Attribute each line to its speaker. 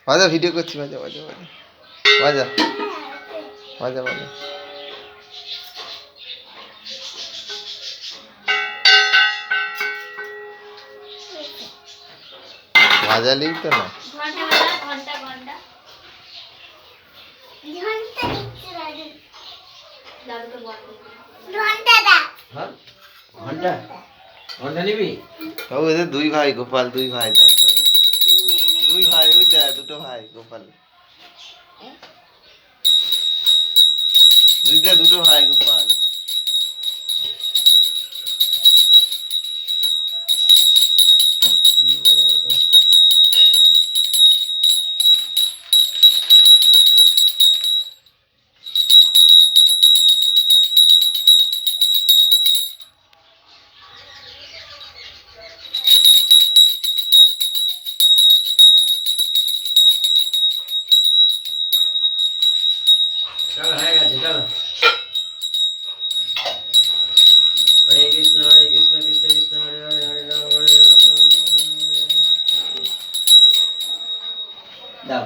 Speaker 1: বাজা ভিডিও করছি বাজা বাজা বাজা বাজা বাজা বাজা বাজালেই তো না বাবু এদের দুই ভাই গোপাল দুই ভাই দেখ দুই ভাই ওই দেখ দুটো ভাই গোপাল দুটো ভাই গোপাল
Speaker 2: চলো হয়ে গেছে চলো হরে কৃষ্ণ কৃষ্ণ কৃষ্ণ হরে হরে হরে রাম হরে রাম রাম রাম হরে হরে। দাও